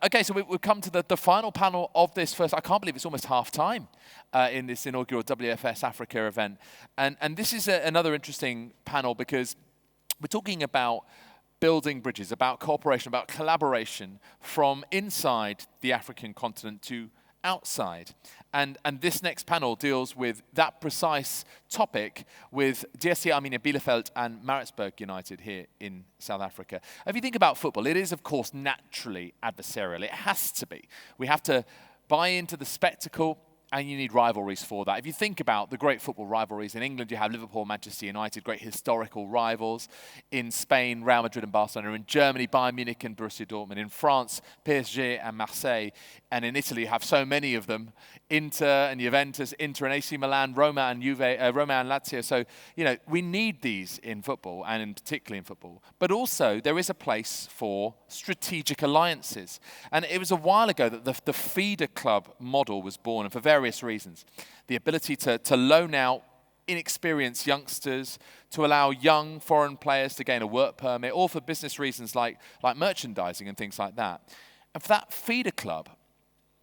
Okay, so we've come to the final panel of this first. I can't believe it's almost half time in this inaugural WFS Africa event. And this is another interesting panel because we're talking about building bridges, about cooperation, about collaboration from inside the African continent to outside. And this next panel deals with that precise topic with DSC Arminia Bielefeld and Maritzburg United here in South Africa. If you think about football, it is, of course, naturally adversarial. It has to be. We have to buy into the spectacle, and you need rivalries for that. If you think about the great football rivalries, in England you have Liverpool, Manchester United, great historical rivals. In Spain, Real Madrid and Barcelona. In Germany, Bayern Munich and Borussia Dortmund. In France, PSG and Marseille. And in Italy, you have so many of them. Inter and Juventus, Inter and AC Milan, Roma and Lazio. So, you know, we need these in football, and particularly in football. But also, there is a place for strategic alliances. And it was a while ago that the feeder club model was born, and for various reasons. The ability to loan out inexperienced youngsters, to allow young foreign players to gain a work permit, or for business reasons like merchandising and things like that. And for that feeder club,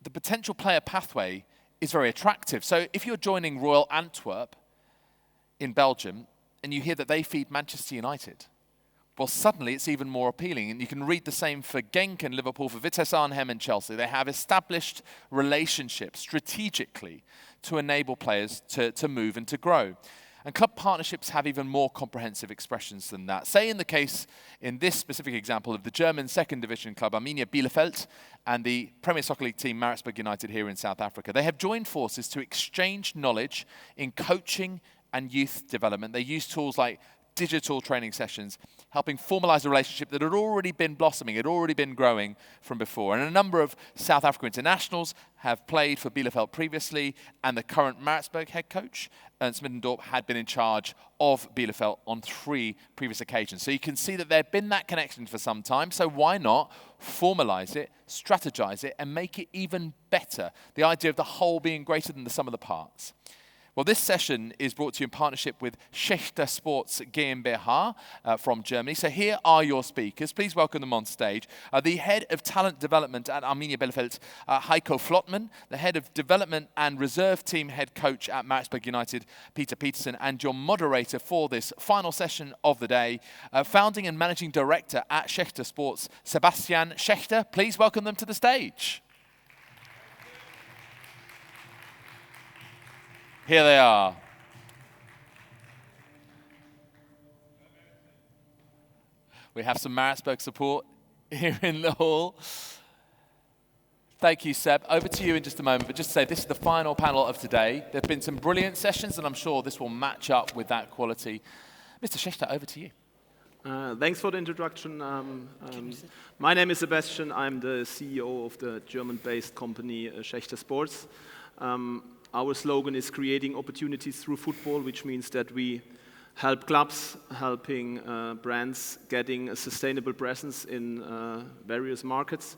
the potential player pathway is very attractive. So if you're joining Royal Antwerp in Belgium and you hear that they feed Manchester United, well, suddenly it's even more appealing. And you can read the same for Genk and Liverpool, for Vitesse Arnhem and Chelsea. They have established relationships strategically to enable players to move and to grow. And club partnerships have even more comprehensive expressions than that. Say in the case, in this specific example, of the German second division club Arminia Bielefeld and the Premier Soccer League team Maritzburg United here in South Africa. They have joined forces to exchange knowledge in coaching and youth development. They use tools like digital training sessions, helping formalize a relationship that had already been blossoming, had already been growing from before. And a number of South African internationals have played for Bielefeld previously, and the current Maritzburg head coach, Ernst Middendorp, had been in charge of Bielefeld on 3 previous occasions. So you can see that there had been that connection for some time, so why not formalize it, strategize it, and make it even better? The idea of the whole being greater than the sum of the parts. Well, this session is brought to you in partnership with Schaechter Sports GmbH from Germany. So here are your speakers. Please welcome them on stage. The Head of Talent Development at Arminia Bielefeld, Heiko Flottman. The Head of Development and Reserve Team Head Coach at Maritzburg United, Petersen. And your moderator for this final session of the day, Founding and Managing Director at Schaechter Sports, Sebastian Schaechter. Please welcome them to the stage. Here they are. We have some Maritzburg support here in the hall. Thank you, Seb. Over to you in just a moment, but just to say this is the final panel of today. There have been some brilliant sessions, and I'm sure this will match up with that quality. Mr. Schaechter, over to you. Thanks for the introduction. My name is Sebastian. I'm the CEO of the German-based company Schaechter Sports. Our slogan is creating opportunities through football, which means that we help clubs, helping brands getting a sustainable presence in various markets,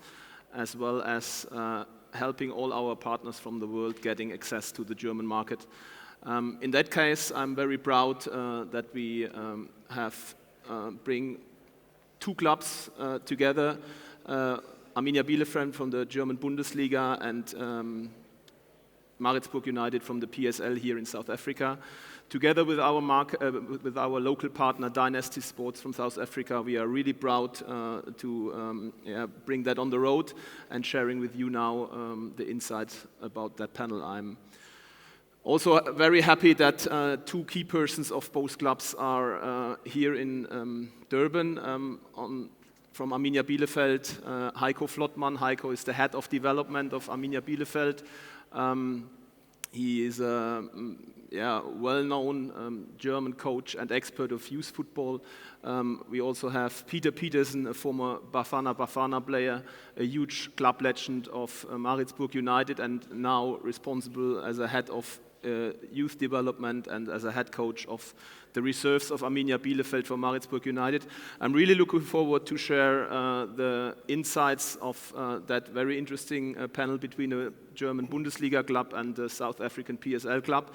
as well as helping all our partners from the world getting access to the German market. In that case, I'm very proud that we have bring 2 clubs together, Arminia Bielefeld from the German Bundesliga and Maritzburg United from the PSL here in South Africa. Together with our local partner Dynasty Sports from South Africa, we are really proud to bring that on the road and sharing with you now the insights about that panel. I'm also very happy that 2 key persons of both clubs are here in Durban. From Arminia Bielefeld, Heiko Flottman. Heiko is the head of development of Arminia Bielefeld. He is a well-known German coach and expert of youth football. We also have Petersen, a former Bafana player, a huge club legend of Maritzburg United, and now responsible as a head of youth development and as a head coach of the reserves of Arminia Bielefeld for Maritzburg United. I'm really looking forward to share the insights of that very interesting panel between a German Bundesliga club and a South African PSL club.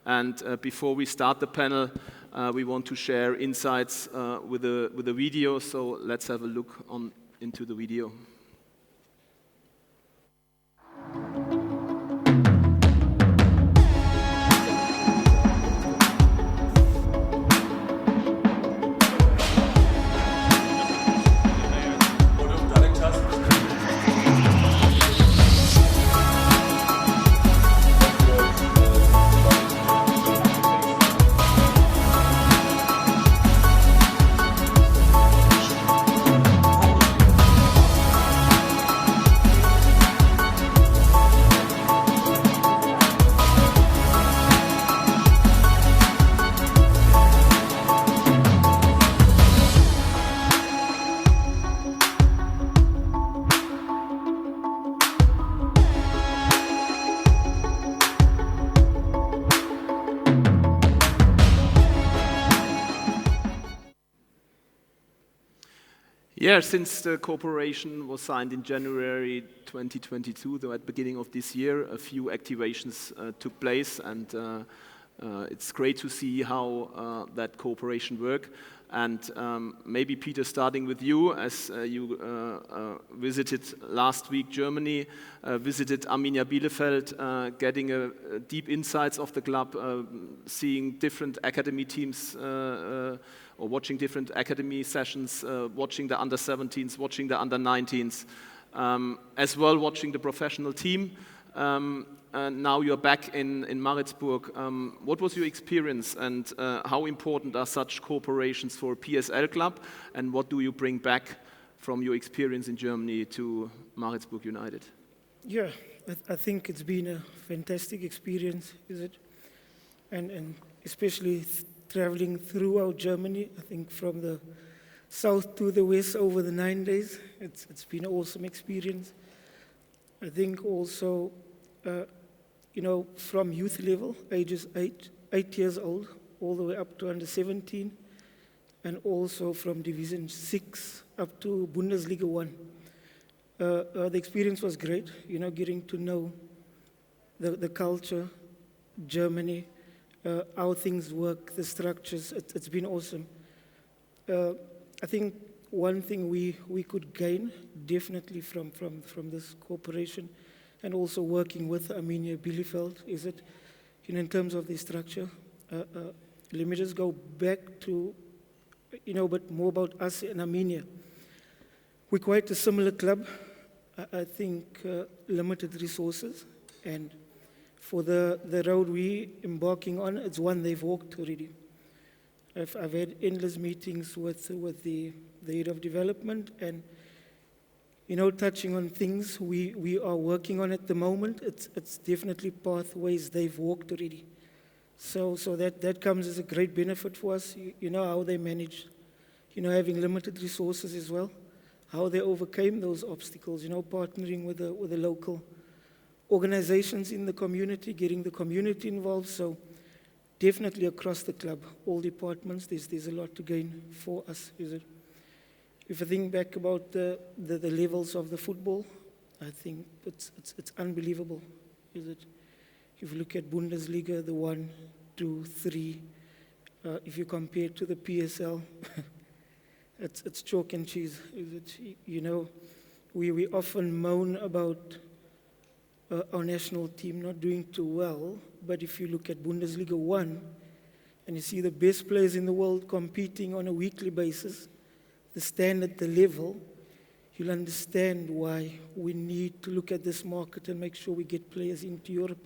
And before we start the panel, we want to share insights with a video. So let's have a look into the video. Yeah, since the cooperation was signed in January 2022, though at the beginning of this year, a few activations took place, and it's great to see how that cooperation works. And maybe Peter, starting with you, as you visited last week Germany, visited Arminia Bielefeld, getting a deep insights of the club, seeing different academy teams, or watching different academy sessions, watching the under-17s, watching the under-19s, as well watching the professional team. And now you're back in Maritzburg. What was your experience, and how important are such cooperations for a PSL club, and what do you bring back from your experience in Germany to Mauritzburg United? Yeah, I think it's been a fantastic experience, is it? And especially traveling throughout Germany, I think from the south to the west over the 9 days, it's been an awesome experience. I think also, from youth level, ages 8 years old, all the way up to under 17, and also from Division 6 up to Bundesliga 1. The experience was great, getting to know the culture, Germany, how things work, the structures. It's been awesome. I think one thing we could gain definitely from this cooperation, and also working with Arminia Bielefeld, is it, in terms of the structure. Let me just go back to, but more about us in Arminia. We're quite a similar club. I think limited resources, and for the road we embarking on, it's one they've walked already. I've had endless meetings with the head of development, and touching on things we are working on at the moment. It's definitely pathways they've walked already. So that comes as a great benefit for us. How they manage, having limited resources as well, how they overcame those obstacles, partnering with the local organizations in the community, getting the community involved. So definitely across the club, all departments, there's a lot to gain for us, is it? If I think back about the levels of the football, I think it's unbelievable, is it? If you look at Bundesliga, the 1, 2, 3, if you compare it to the PSL, it's chalk and cheese, is it? We often moan about our national team not doing too well, but if you look at Bundesliga 1, and you see the best players in the world competing on a weekly basis, the standard, the level, you'll understand why we need to look at this market and make sure we get players into Europe.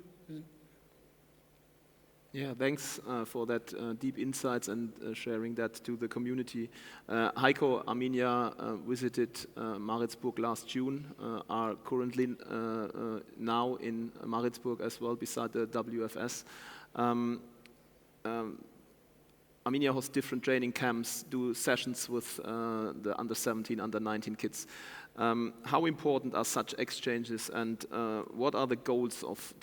Yeah, thanks for that deep insights and sharing that to the community. Heiko, Arminia visited Maritzburg last June, are currently now in Maritzburg as well, beside the WFS. Arminia hosts different training camps, do sessions with the under-17, under-19 kids. How important are such exchanges, and what are the goals of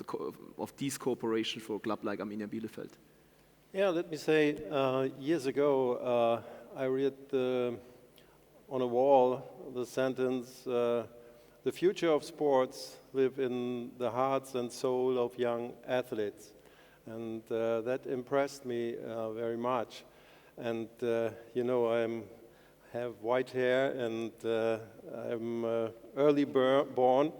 these cooperation for a club like Arminia Bielefeld? Yeah, let me say, years ago, I read on a wall the sentence, the future of sports live in the hearts and soul of young athletes. And that impressed me very much. And, I have white hair, and I'm early born.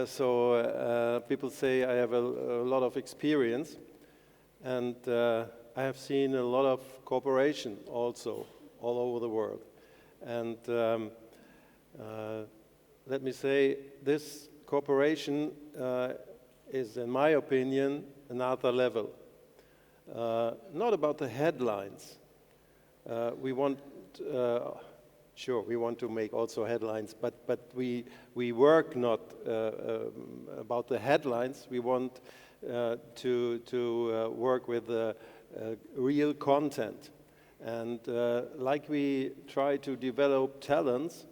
So people say I have a lot of experience. And I have seen a lot of cooperation also all over the world. And let me say, this cooperation is, in my opinion, another level. Not about the headlines. We want, sure, we want to make also headlines, but we work not about the headlines. We want to work with real content. And like we try to develop talents,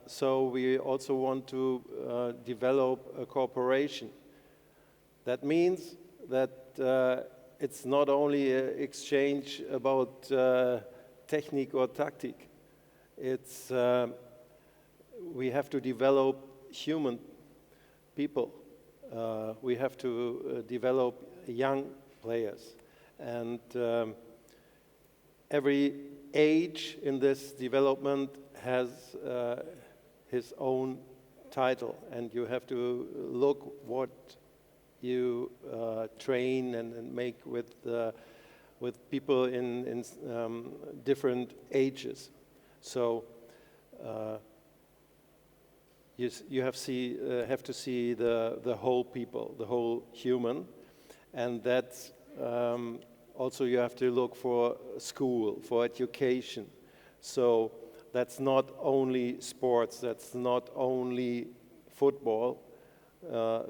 so we also want to develop a cooperation. That means that it's not only an exchange about technique or tactic. it's we have to develop human people. We have to develop young players, and every age in this development has his own title, and you have to look what you train and make with people in different ages. So you have to see the whole people, the whole human, and that's also you have to look for school, for education. So that's not only sports, that's not only football,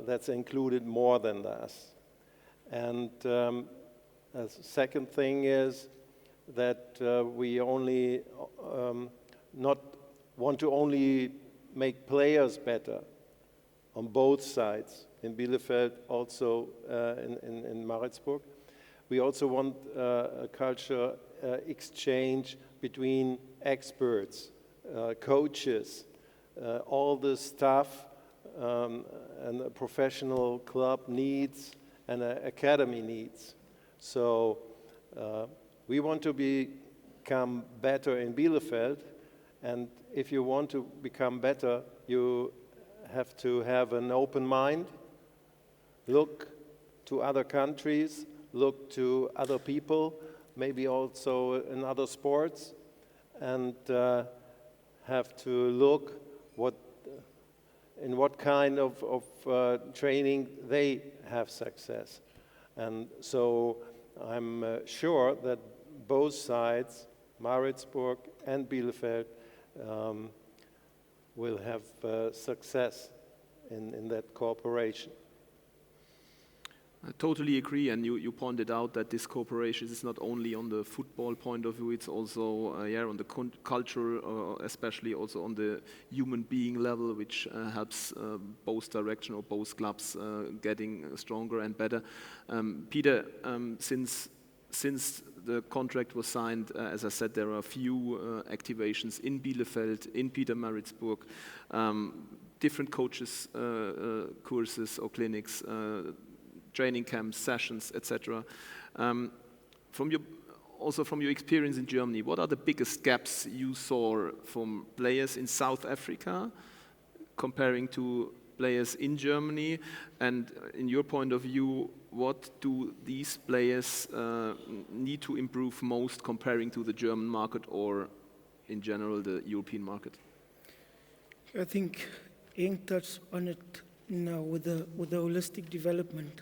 that's included more than that. And a second thing is that we only not want to only make players better on both sides, in Bielefeld, also in Maritzburg. We also want a culture exchange between experts, coaches, all the staff and a professional club needs and an academy needs. So we want to become better in Bielefeld, and if you want to become better, you have to have an open mind, look to other countries, look to other people, maybe also in other sports, and have to look in what kind of training they have success. And so I'm sure that both sides, Maritzburg and Bielefeld, will have success in that cooperation. I totally agree, and you pointed out that this cooperation is not only on the football point of view, it's also on the culture, especially also on the human being level, which helps both direction or both clubs getting stronger and better. Peter, since the contract was signed, as I said, there are a few activations in Bielefeld, in Peter Maritzburg, different coaches, courses or clinics, training camps, sessions, etc. From your experience in Germany, what are the biggest gaps you saw from players in South Africa comparing to players in Germany? And in your point of view, what do these players need to improve most comparing to the German market or in general the European market? I think Henk touched on it now with the holistic development.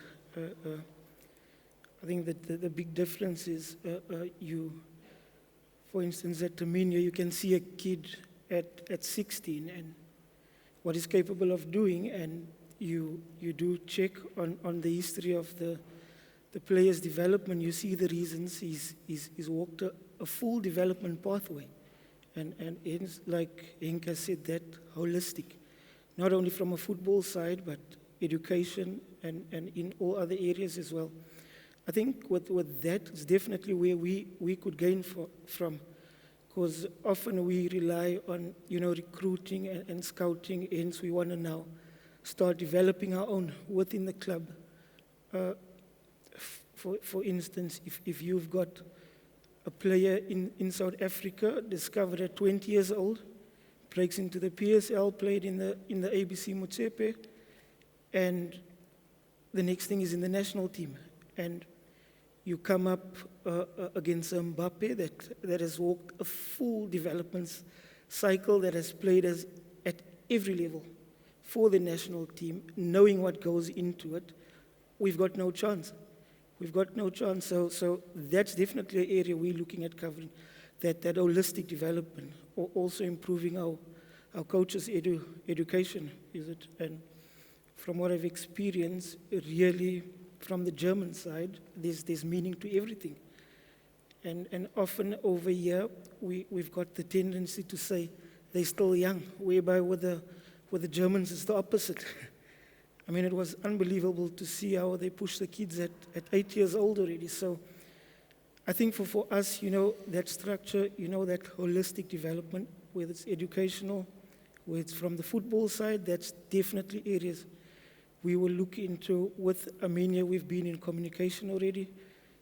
I think that the big difference is for instance, at Arminia, you can see a kid at 16 and what he's capable of doing, and you do check on the history of the player's development. You see the reasons he's walked a full development pathway, and it's like Henk has said, that holistic, not only from a football side, but education and in all other areas as well. I think with that is definitely where we could gain from, because often we rely on recruiting and scouting, hence we want to now start developing our own within the club. For instance, if you've got a player in South Africa discovered at 20 years old, breaks into the PSL, played in the ABC Motsepe, and the next thing is in the national team, and you come up against Mbappe that has walked a full development cycle, that has played at every level for the national team, knowing what goes into it. We've got no chance. We've got no chance. So that's definitely an area we're looking at covering, that holistic development, also improving our coaches' education, is it? And from what I've experienced, really, from the German side, there's meaning to everything. And often over here, we've got the tendency to say they're still young, whereby with the Germans it's the opposite. I mean, it was unbelievable to see how they push the kids at 8 years old already. So I think for us, that structure, that holistic development whether it's educational, whether it's from the football side, that's definitely areas we will look into. With Arminia, we've been in communication already,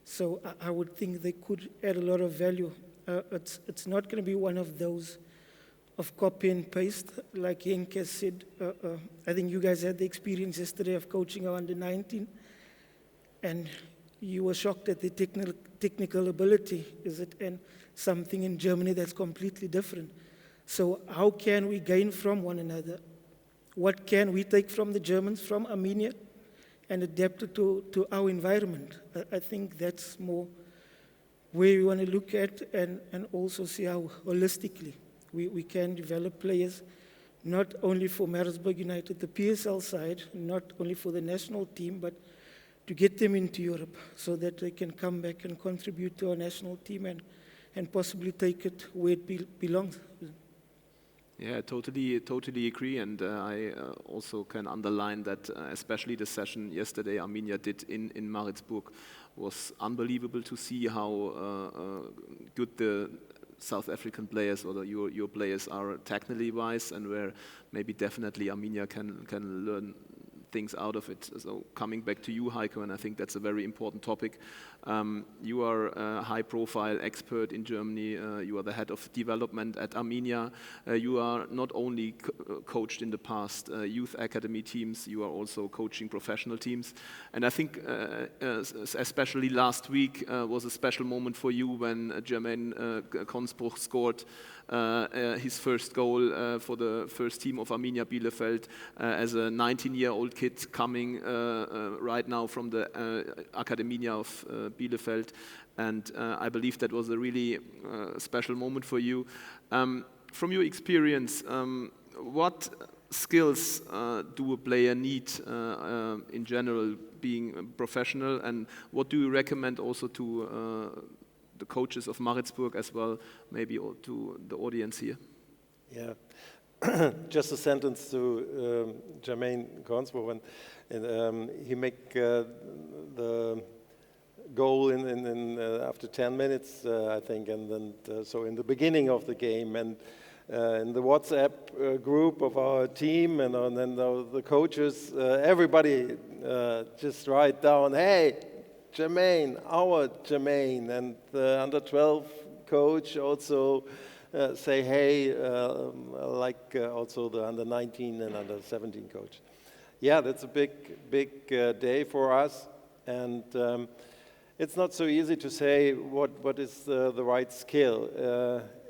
so I would think they could add a lot of value. It's not going to be one of those of copy and paste, like Henk has said. I think you guys had the experience yesterday of coaching our under-19, and you were shocked at the technical ability, is it? And something in Germany that's completely different. So how can we gain from one another? What can we take from the Germans, from Arminia, and adapt it to our environment? I think that's more where we want to look at, and also see how holistically we can develop players, not only for Maritzburg United, the PSL side, not only for the national team, but to get them into Europe so that they can come back and contribute to our national team and possibly take it where it belongs. Yeah, totally agree, and I also can underline that especially the session yesterday Arminia did in Maritzburg was unbelievable to see how good the South African players or your players are technically wise, and where maybe definitely Arminia can learn things out of it. So coming back to you, Heiko, and I think that's a very important topic. You are a high-profile expert in Germany. You are the head of development at Arminia. You are not only coached in the past youth academy teams, you are also coaching professional teams. And I think especially last week was a special moment for you when Jermaine Consbruch scored his first goal for the first team of Arminia Bielefeld as a 19-year-old kid coming right now from the Academia of Bielefeld, and I believe that was a really special moment for you. From your experience, what skills do a player need in general being a professional, and what do you recommend also to the coaches of Maritzburg as well, maybe to the audience here? Yeah, just a sentence to Jermaine Consbruch, and he make the goal in after 10 minutes, I think, and then so in the beginning of the game, and in the WhatsApp group of our team, and then the coaches, everybody just write down, hey, Jermaine, our Jermaine, and the under-12 coach also say, hey, like also the under-19 and under-17 coach. Yeah, that's a big day for us, and it's not so easy to say what is the right skill.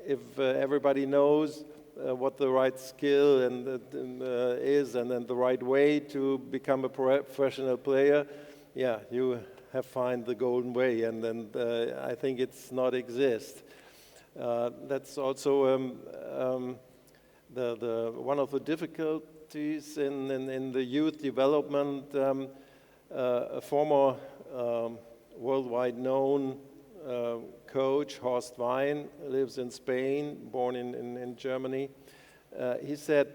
If everybody knows what the right skill is, and then the right way to become a professional player, yeah, you have find the golden way, and then I think it's not exist. That's also the one of the difficulties in the youth development. A former worldwide known coach, Horst Wein, lives in Spain, born in Germany. He said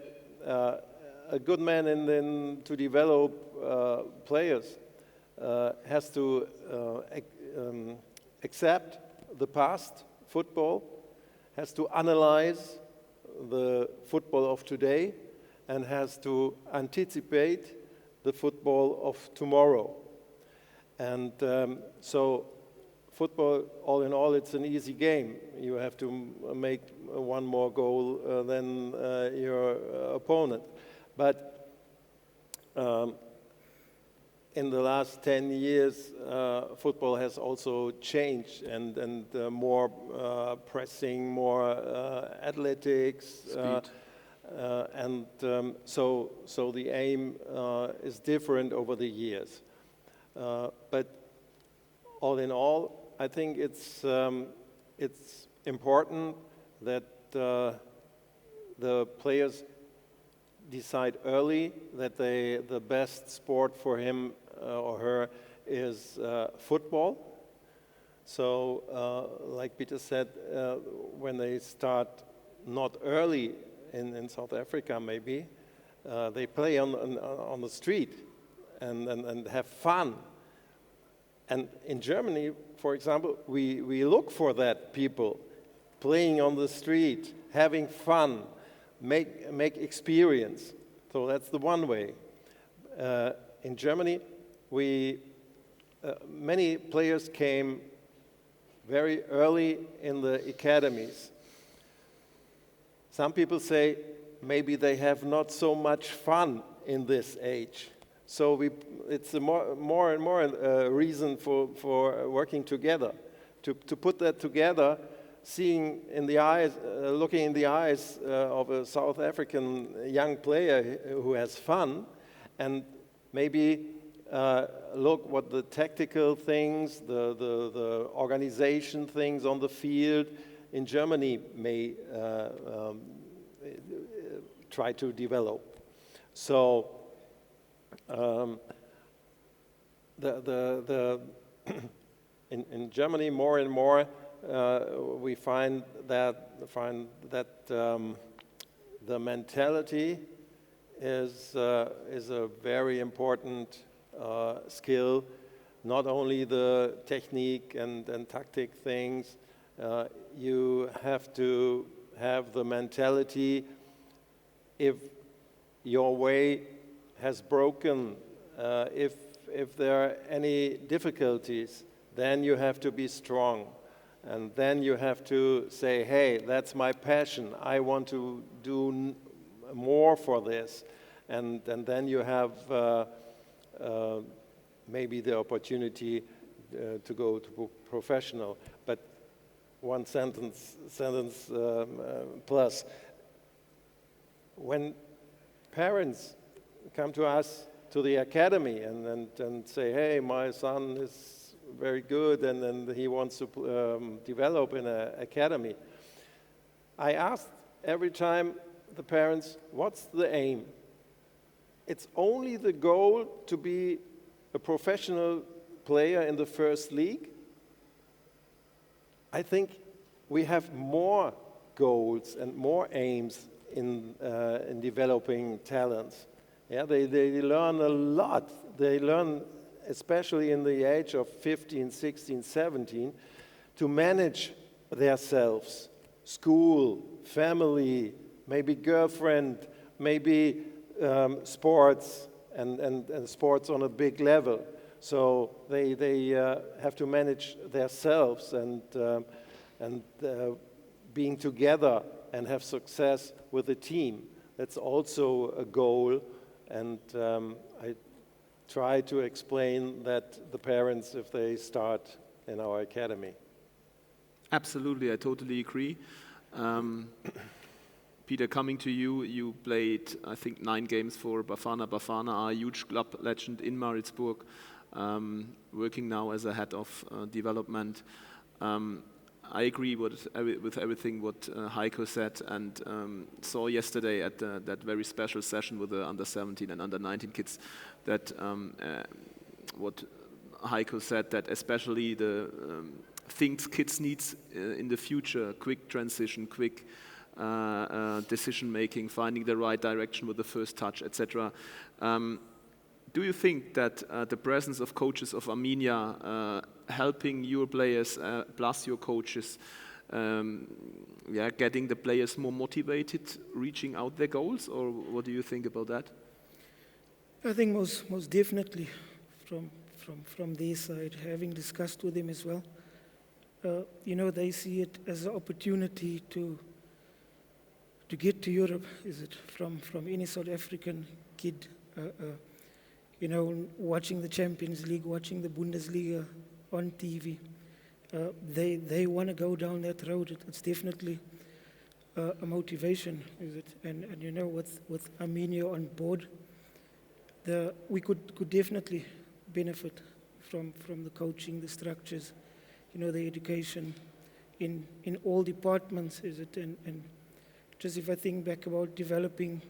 a good man to develop players has to accept the past football, has to analyze the football of today, and has to anticipate the football of tomorrow. And so football, all in all, it's an easy game. You have to make one more goal than your opponent. But in the last 10 years, football has also changed, and more pressing, more athletics, and so the aim is different over the years. But all in all, I think it's important that the players decide early that the best sport for him or her is football. So, like Peter said, when they start not early in South Africa, maybe they play on the street and have fun. And in Germany, for example, we look for that people playing on the street, having fun, make experience. So that's the one way. In Germany, many players came very early in the academies. Some people say maybe they have not so much fun in this age. So it's a more and more reason for working together, to put that together, seeing in the eyes, looking in the eyes of a South African young player who has fun, and maybe look what the tactical things, the organization things on the field in Germany may try to develop. So in Germany more and more we find that the mentality is a very important skill. Not only the technique and tactic things, you have to have the mentality. If your way has broken, if there are any difficulties, then you have to be strong. And then you have to say, hey, that's my passion. I want to do more for this. And then you have maybe the opportunity to go to professional. But one sentence plus. When parents come to us, to the academy, and say, hey, my son is very good and he wants to develop in an academy, I ask every time the parents, what's the aim? It's only the goal to be a professional player in the first league. I think we have more goals and more aims in developing talents. Yeah, they learn a lot. They learn, especially in the age of 15, 16, 17, to manage themselves, school, family, maybe girlfriend, maybe sports, and sports on a big level. So they have to manage themselves and being together and have success with a team. That's also a goal, and I try to explain that the parents if they start in our academy. Absolutely, I totally agree. Peter, coming to you, you played, I think, 9 games for Bafana. Bafana, a huge club legend in Maritzburg, working now as a head of development. I agree with everything what Heiko said, and saw yesterday at that very special session with the under 17 and under 19 kids that what Heiko said, that especially the things kids need in the future, quick transition, quick decision making, finding the right direction with the first touch, etc. Do you think that the presence of coaches of Arminia helping your players plus your coaches, getting the players more motivated, reaching out their goals, or what do you think about that? I think most definitely from their side, having discussed with them as well, they see it as an opportunity to get to Europe, is it, from any South African kid, watching the Champions League, watching the Bundesliga on TV. They want to go down that road. It's definitely a motivation, is it? And with Arminia on board, we could definitely benefit from the coaching, the structures, the education in all departments, is it? And just if I think back about developing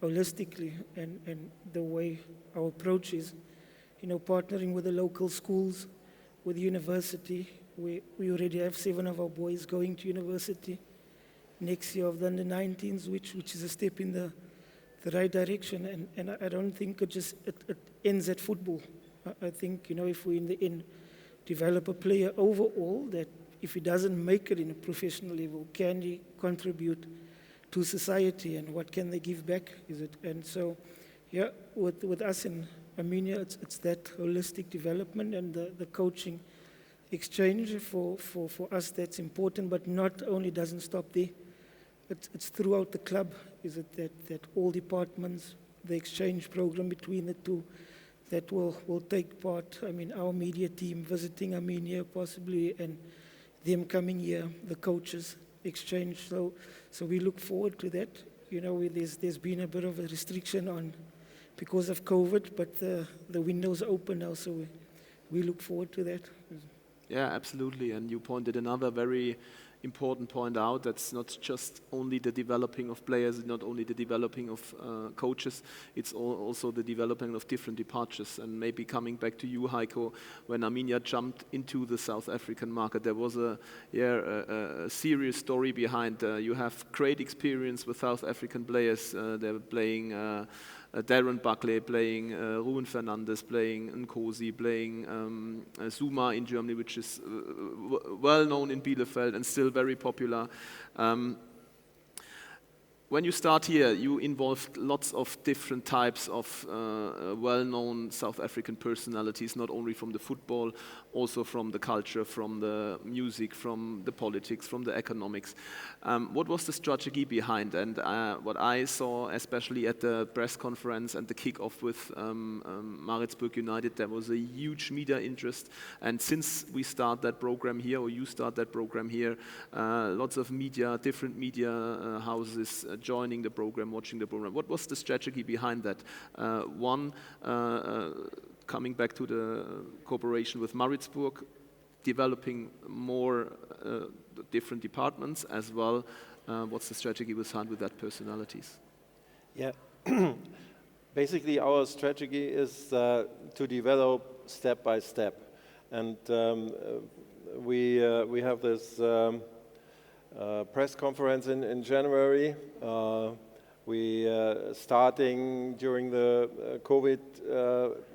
holistically and the way our approach is, partnering with the local schools, with the university. We already have 7 of our boys going to university next year of the under-19s, which is a step in the right direction. And I don't think it ends at football. I think, if we in the end develop a player overall that if he doesn't make it in a professional level, can he contribute to society and what can they give back, is it? And so, yeah, with us in Arminia, it's that holistic development and the coaching exchange for us that's important, but not only doesn't stop there. It's throughout the club, is it, that all departments, the exchange program between the two, that will take part. I mean, our media team visiting Arminia possibly, and them coming here, the coaches exchange. So we look forward to that. You know, there's been a bit of a restriction on because of COVID, but the window's open now, so we look forward to that. Yeah, absolutely. And you pointed another very important point out. That's not just only the developing of players, not only the developing of coaches, it's also the developing of different departures. And maybe coming back to you, Heiko, when Arminia jumped into the South African market, there was a serious story behind. You have great experience with South African players. They were playing Darren Buckley, playing Ruben Fernandes, playing Nkosi, playing Zuma in Germany, which is well known in Bielefeld and still very popular. When you start here, you involved lots of different types of well-known South African personalities, not only from the football, also from the culture, from the music, from the politics, from the economics. What was the strategy behind? And what I saw, especially at the press conference and the kickoff with Maritzburg United, there was a huge media interest. And since we start that program here, or you start that program here, lots of media, different media houses joining the program, watching the program. What was the strategy behind that? One, coming back to the cooperation with Maritzburg, developing more different departments as well. What's the strategy behind with that personalities? Yeah, basically our strategy is to develop step by step. And we have this press conference in January. We starting during the COVID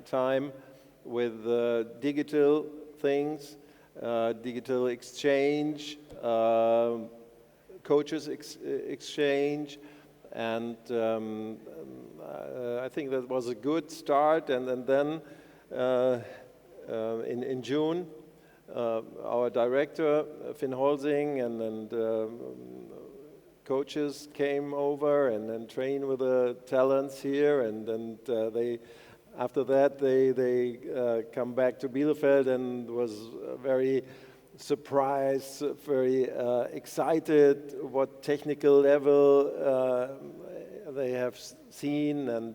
time with digital things, digital exchange, coaches exchange, and I think that was a good start. And then in June, our director, Finn Holsing, and coaches came over and trained with the talents here, and they, after that, they come back to Bielefeld and was very surprised, very excited what technical level they have seen, and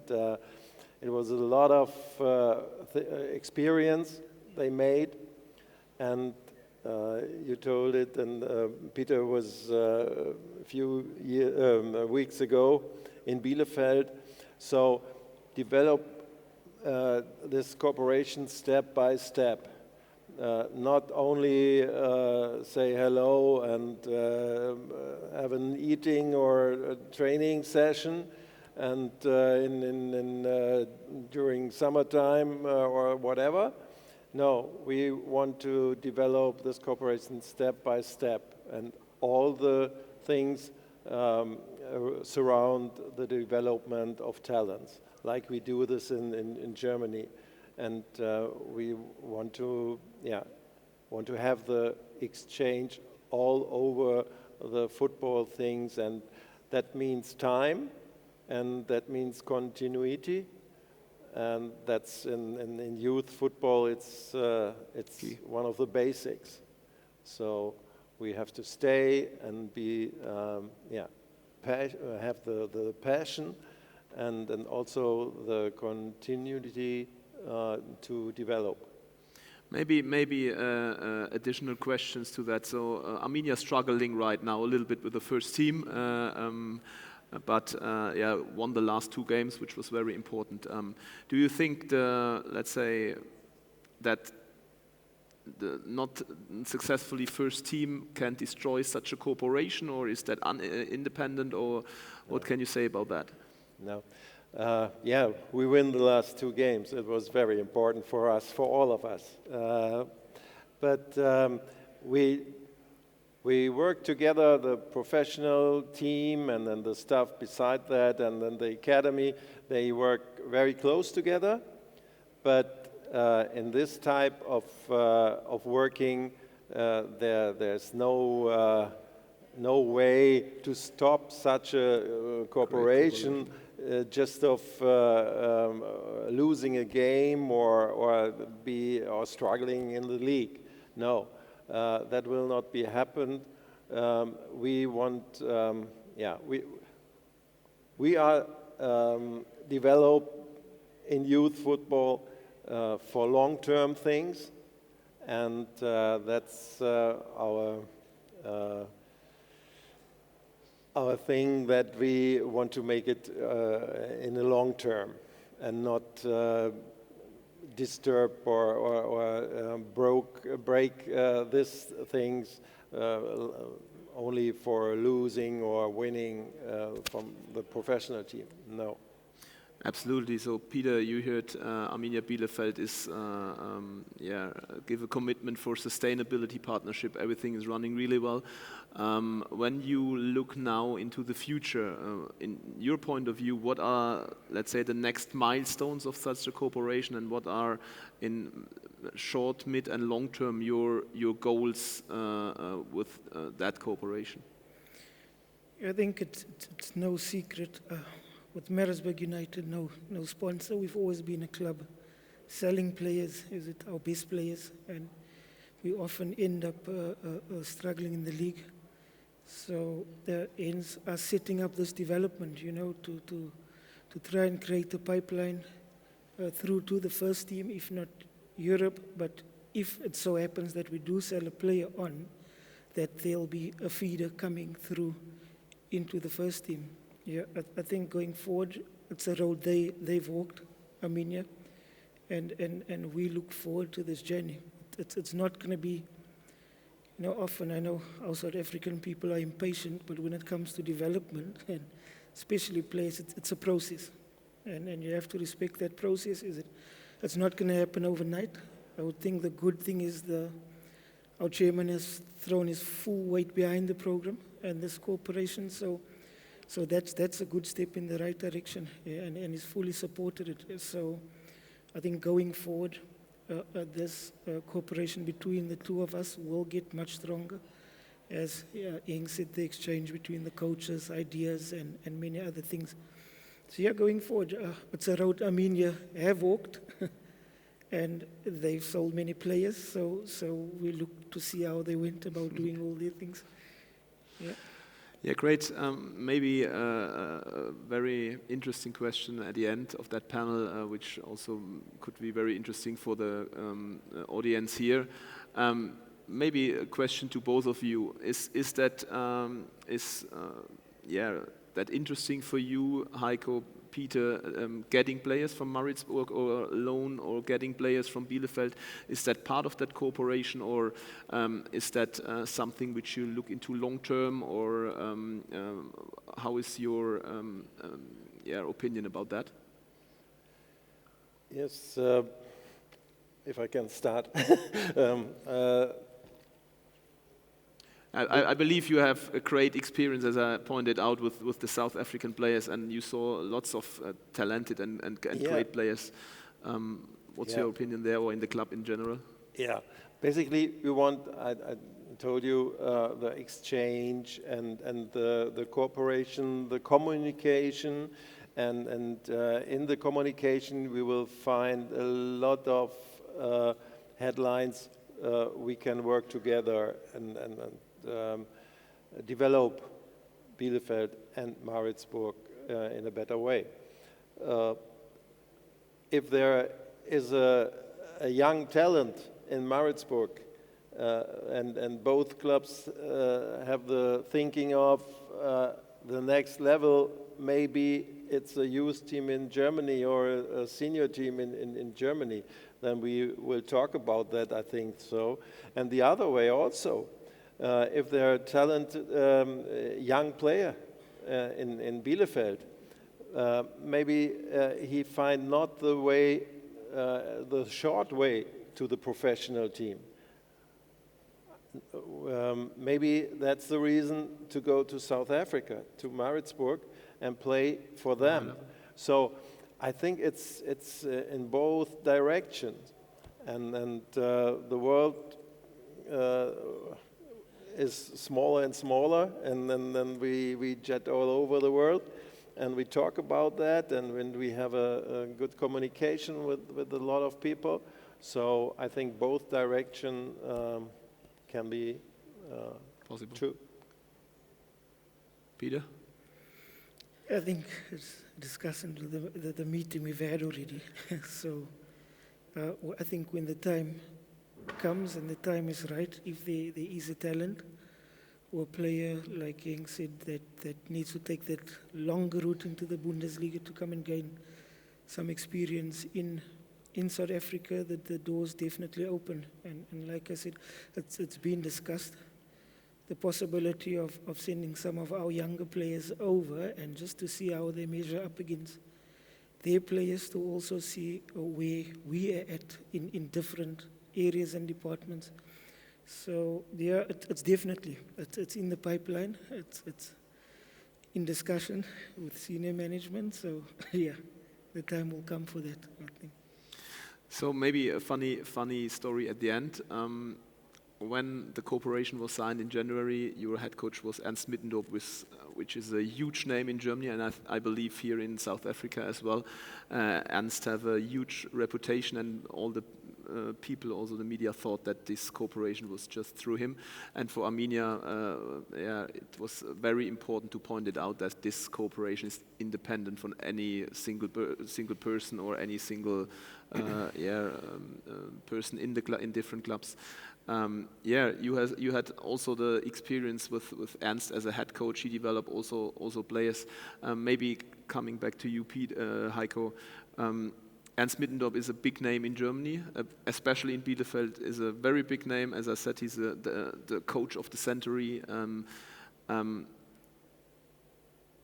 it was a lot of experience they made. And you told it, and Peter was a few weeks ago in Bielefeld. So develop this cooperation step by step. Not only say hello and have an eating or a training session, and during summertime or whatever. No, we want to develop this cooperation step by step, and all the things surround the development of talents, like we do this in Germany. And we want to have the exchange all over the football things, and that means time, and that means continuity. And that's in youth football, it's one of the basics. So we have to stay and be, have the passion and also the continuity to develop. Maybe additional questions to that. So Arminia is struggling right now a little bit with the first team. But won the last 2 games, which was very important. Do you think let's say that the not successfully first team can destroy such a cooperation, or is that independent, or what can you say about that? No. We win the last 2 games. It was very important for us, for all of us. But we We work together, the professional team and then the staff beside that and then the academy, they work very close together. But in this type of working, there's no way to stop such a cooperation just of losing a game or struggling in the league. No, that will not be happened. We want, we are developed in youth football for long-term things, and that's our thing, that we want to make it in the long term and not disturb or break these things only for losing or winning from the professional team. No. Absolutely. So, Peter, you heard Arminia Bielefeld is give a commitment for sustainability partnership. Everything is running really well. When you look now into the future, in your point of view, what are, let's say, the next milestones of such a cooperation, and what are, in short, mid, and long term, your goals with that cooperation? I think it's no secret. With Maritzburg United, no sponsor. We've always been a club selling players, is it our best players, and we often end up struggling in the league. So the ends are setting up this development, to try and create a pipeline through to the first team, if not Europe. But if it so happens that we do sell a player on, that there'll be a feeder coming through into the first team. Yeah, I think going forward, it's a road they've walked, Arminia, and we look forward to this journey. It's not going to be, often I know our South African people are impatient, but when it comes to development, and especially players, it's a process, and you have to respect that process. It's not going to happen overnight. I would think the good thing is our chairman has thrown his full weight behind the program and this cooperation, so that's a good step in the right direction, and he's fully supported it. So I think going forward, this cooperation between the two of us will get much stronger. As Ing said, the exchange between the coaches, ideas, and many other things. So going forward, it's a road Arminia have walked, and they've sold many players, so we look to see how they went about doing all their things. Yeah. Yeah, great. Maybe a very interesting question at the end of that panel, which also could be very interesting for the audience here. Maybe a question to both of you: Is that that interesting for you, Heiko, Peter, getting players from Maritzburg or loan, or getting players from Bielefeld? Is that part of that cooperation, or is that something which you look into long term, or how is your opinion about that? Yes, if I can start. I believe you have a great experience, as I pointed out, with the South African players, and you saw lots of talented and great players. What's your opinion there, or in the club in general? Yeah, basically we want, I told you, the exchange and the cooperation, the communication, and in the communication we will find a lot of headlines. We can work together and develop Bielefeld and Maritzburg in a better way. If there is a young talent in Maritzburg, and both clubs have the thinking of the next level, maybe it's a youth team in Germany or a senior team in Germany, then we will talk about that, I think so. And the other way also, if there are talented young player in Bielefeld, maybe he find not the way, the short way to the professional team. maybe that's the reason to go to South Africa, to Maritzburg, and play for them. So I think it's in both directions, and the world is smaller and smaller, and then we jet all over the world, and we talk about that, and when we have a good communication with a lot of people. So I think both direction can be Possible. true. Peter? I think it's discussing the meeting we've had already. So I think when the time comes and the time is right, if there is a talent or a player, like Yang said, that needs to take that longer route into the Bundesliga to come and gain some experience in South Africa, that the door's definitely open. And like I said, it's been discussed, the possibility of sending some of our younger players over and just to see how they measure up against their players, to also see where we are at in different areas and departments. So yeah, it's definitely, it's in the pipeline, it's in discussion with senior management, so yeah, the time will come for that, I think. So maybe a funny story at the end. When the cooperation was signed in January, your head coach was Ernst Mittendorf, which is a huge name in Germany, and I believe here in South Africa as well. Ernst have a huge reputation, and all the people, also the media, thought that this cooperation was just through him. And for Arminia, it was very important to point it out that this cooperation is independent from any single person or any single person in different clubs. You had also the experience with Ernst as a head coach. He developed also players. Maybe coming back to you, Heiko. Ernst Mittendorf is a big name in Germany, especially in Bielefeld. Is a very big name. As I said, he's the coach of the century.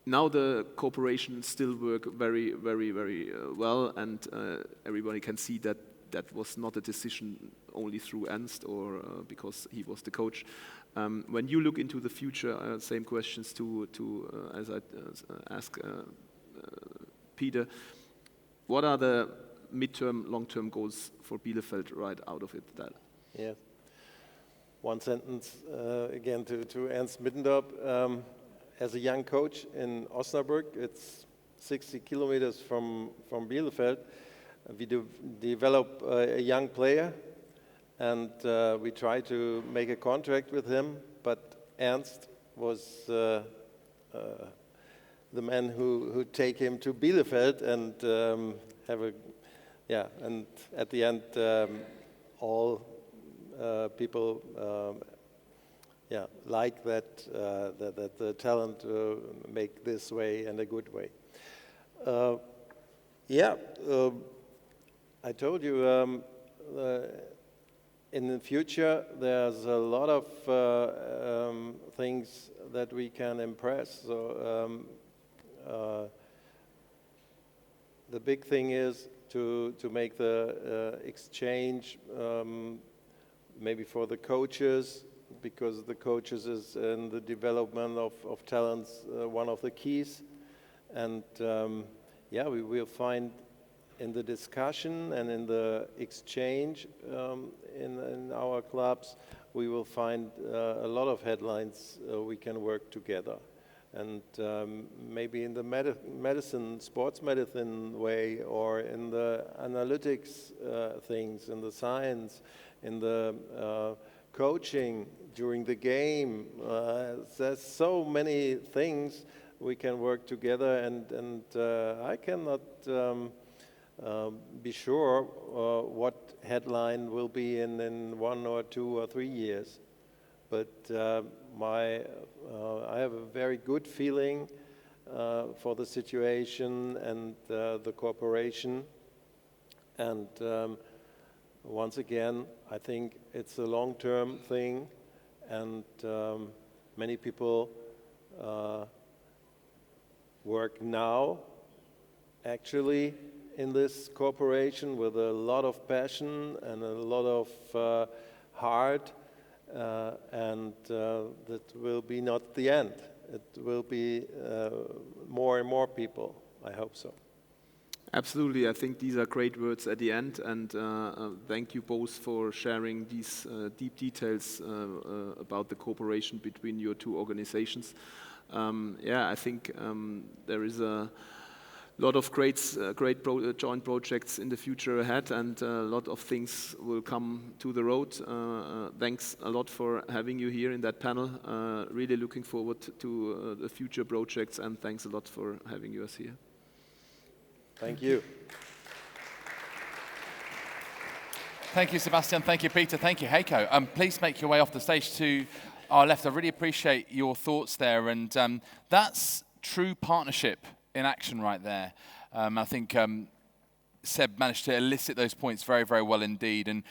Now the cooperation still work very, very, very well, and everybody can see that was not a decision only through Ernst or because he was the coach. When you look into the future, same questions as I asked Peter. What are the midterm, long-term goals for Bielefeld right out of it? Yeah. One sentence again to Ernst Mittendorf. As a young coach in Osnabrück, it's 60 kilometers from Bielefeld. We develop a young player, and we try to make a contract with him. But Ernst was the man who take him to Bielefeld and and at the end all people like that the talent make this way and a good way. I told you in the future there's a lot of things that we can impress. So the big thing is to make the exchange maybe for the coaches, because the coaches is in the development of talents one of the keys. And we will find in the discussion and in the exchange in our clubs, we will find a lot of headlines we can work together. And maybe in the sports medicine way, or in the analytics things, in the science, in the coaching during the game. There's so many things we can work together, and I cannot be sure what headline will be in 1 or 2 or 3 years. But I have a very good feeling for the situation and the cooperation. And once again, I think it's a long-term thing, and many people work now actually in this cooperation with a lot of passion and a lot of heart. and that will be not the end. It will be more and more people, I hope so. Absolutely, I think these are great words at the end, and thank you both for sharing these deep details about the cooperation between your two organizations. I think there is a lot of great joint projects in the future ahead, and a lot of things will come to the road. Thanks a lot for having you here in that panel. Really looking forward to the future projects, and thanks a lot for having us here. Thank you. Thank you, Sebastian. Thank you, Peter. Thank you, Heiko. Please make your way off the stage to our left. I really appreciate your thoughts there, and that's true partnership in action right there. I think Seb managed to elicit those points very, very well indeed. And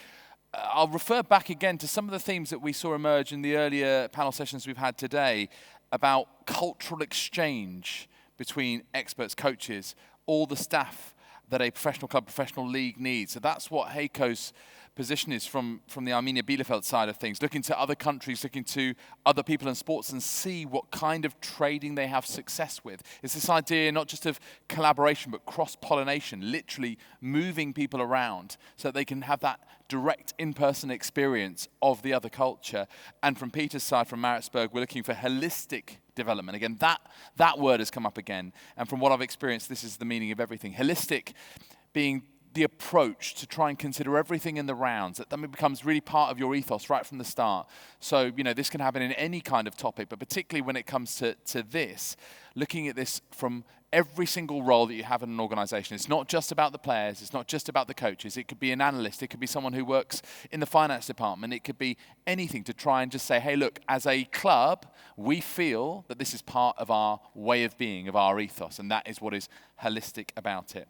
I'll refer back again to some of the themes that we saw emerge in the earlier panel sessions we've had today about cultural exchange between experts, coaches, all the staff that a professional club, professional league needs. So that's what Heiko's position is from the Arminia Bielefeld side of things, looking to other countries, looking to other people in sports and see what kind of trading they have success with. It's this idea not just of collaboration, but cross-pollination, literally moving people around so that they can have that direct in-person experience of the other culture. And from Peter's side, from Maritzburg, we're looking for holistic development. Again, that word has come up again. And from what I've experienced, this is the meaning of everything. Holistic being the approach to try and consider everything in the rounds. That becomes really part of your ethos right from the start. So, this can happen in any kind of topic, but particularly when it comes to this, looking at this from every single role that you have in an organization. It's not just about the players, it's not just about the coaches. It could be an analyst, it could be someone who works in the finance department, it could be anything to try and just say, hey, look, as a club, we feel that this is part of our way of being, of our ethos, and that is what is holistic about it.